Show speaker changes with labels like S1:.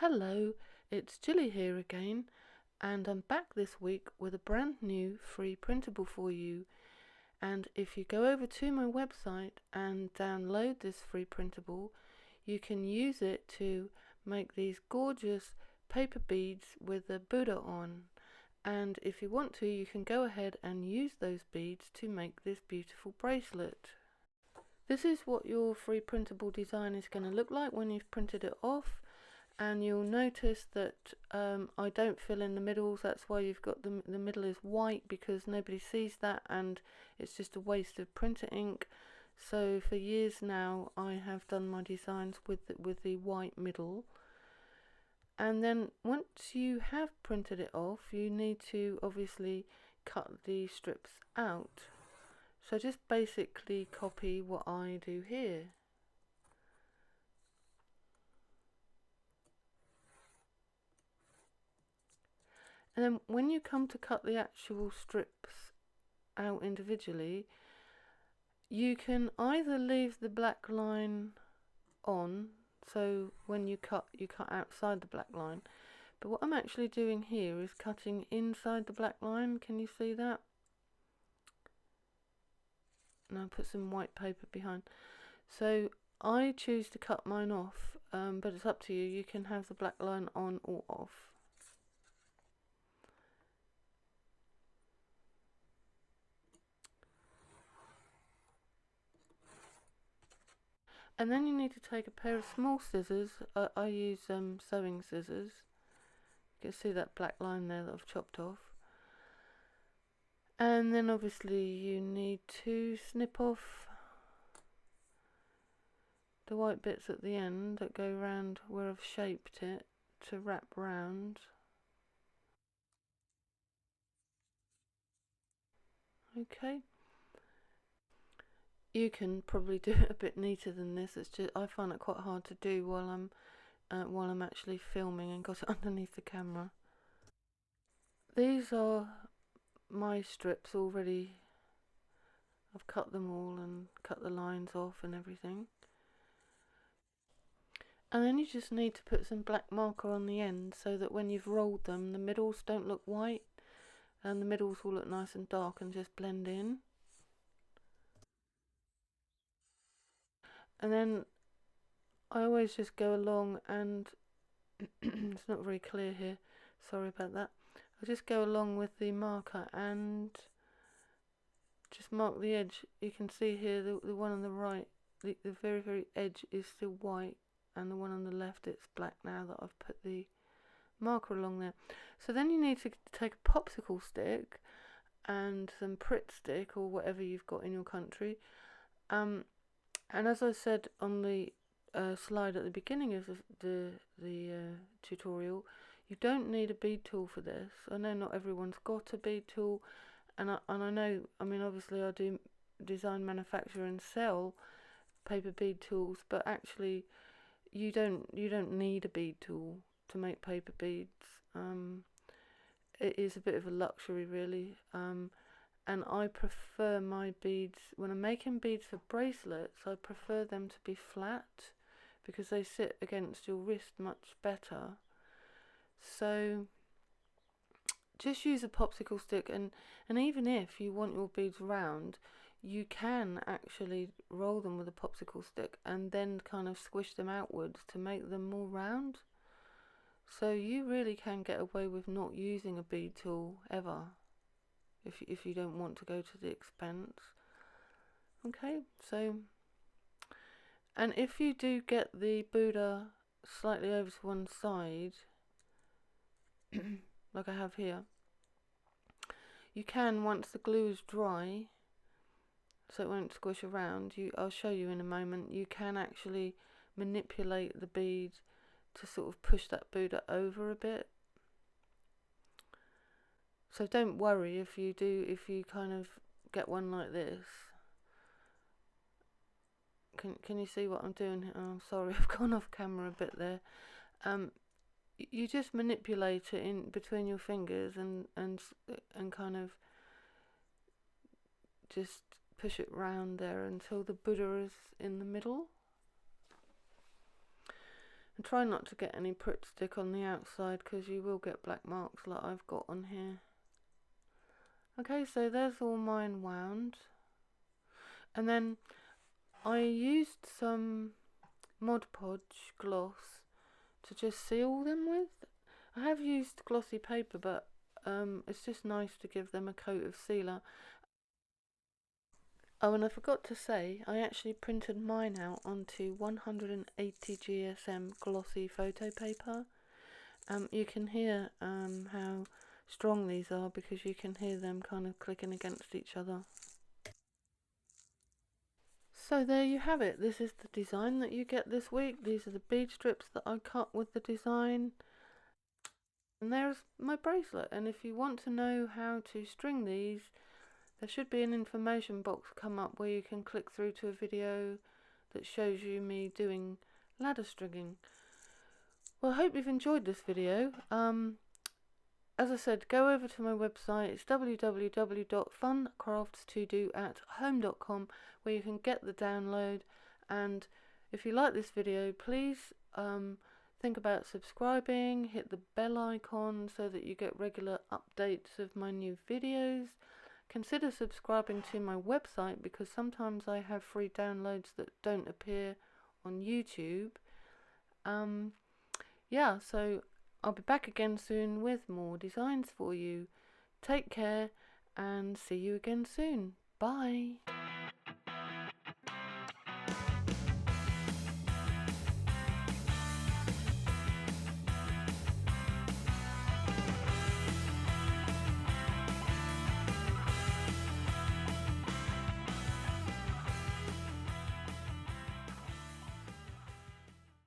S1: Hello, it's Jilly here again, and I'm back this week with a brand new free printable for you. And if you go over to my website and download this free printable, you can use it to make these gorgeous paper beads with the Buddha on. And if you want to, you can go ahead and use those beads to make this beautiful bracelet. This is what your free printable design is going to look like when you've printed it off. And you'll notice that I don't fill in the middles. That's why you've got the middle is white, because nobody sees that and it's just a waste of printer ink. So for years now I have done my designs with the white middle. And then once you have printed it off, you need to obviously cut the strips out. So just basically copy what I do here. And then when you come to cut the actual strips out individually, you can either leave the black line on, so when you cut outside the black line. But what I'm actually doing here is cutting inside the black line. Can you see that? And I'll put some white paper behind. So I choose to cut mine off, but it's up to you. You can have the black line on or off. And then you need to take a pair of small scissors. I use sewing scissors. You can see that black line there that I've chopped off. And then obviously you need to snip off the white bits at the end that go round where I've shaped it to wrap round. Okay. You can probably do it a bit neater than this. It's just I find it quite hard to do while I'm actually filming and got it underneath the camera. These are my strips already. I've cut them all and cut the lines off and everything. And then you just need to put some black marker on the end so that when you've rolled them, the middles don't look white and the middles will look nice and dark and just blend in. And then I always just go along and it's not very clear here, sorry about that. I'll just go along with the marker and just mark the edge. You can see here the one on the right, the very edge is still white, and the one on the left it's black now that I've put the marker along there. So then you need to take a popsicle stick and some Pritt stick or whatever you've got in your country, and as I said on the slide at the beginning of the tutorial, you don't need a bead tool for this. I know not everyone's got a bead tool, and I know, I mean, obviously I do design, manufacture and sell paper bead tools, but actually you don't need a bead tool to make paper beads. It is a bit of a luxury really, and I prefer my beads, when I'm making beads for bracelets, I prefer them to be flat because they sit against your wrist much better. So just use a popsicle stick, and even if you want your beads round, you can actually roll them with a popsicle stick and then kind of squish them outwards to make them more round. So you really can get away with not using a bead tool ever if you don't want to go to the expense. Okay, so, and if you do get the Buddha slightly over to one side like I have here, you can, once the glue is dry so it won't squish around, I'll show you in a moment, you can actually manipulate the bead to sort of push that Buddha over a bit. So don't worry if you kind of get one like this. Can you see what I'm doing here? Oh, sorry, I've gone off camera a bit there. You just manipulate it in between your fingers and kind of just push it round there until the Buddha is in the middle. And try not to get any Pritt stick on the outside, because you will get black marks like I've got on here. Okay, so there's all mine wound. And then I used some Mod Podge gloss to just seal them with. I have used glossy paper, but it's just nice to give them a coat of sealer. Oh, and I forgot to say, I actually printed mine out onto 180 GSM glossy photo paper. You can hear how strong these are, because you can hear them kind of clicking against each other. So there you have it. This is the design that you get this week. These are the bead strips that I cut with the design. And there's my bracelet. And if you want to know how to string these, there should be an information box come up where you can click through to a video that shows you me doing ladder stringing. Well, I hope you've enjoyed this video. As I said, go over to my website. It's www.funcraftstodo@home.com, where you can get the download. And if you like this video, please think about subscribing, hit the bell icon so that you get regular updates of my new videos. Consider subscribing to my website, because sometimes I have free downloads that don't appear on YouTube. Yeah, so I'll be back again soon with more designs for you. Take care and see you again soon. Bye.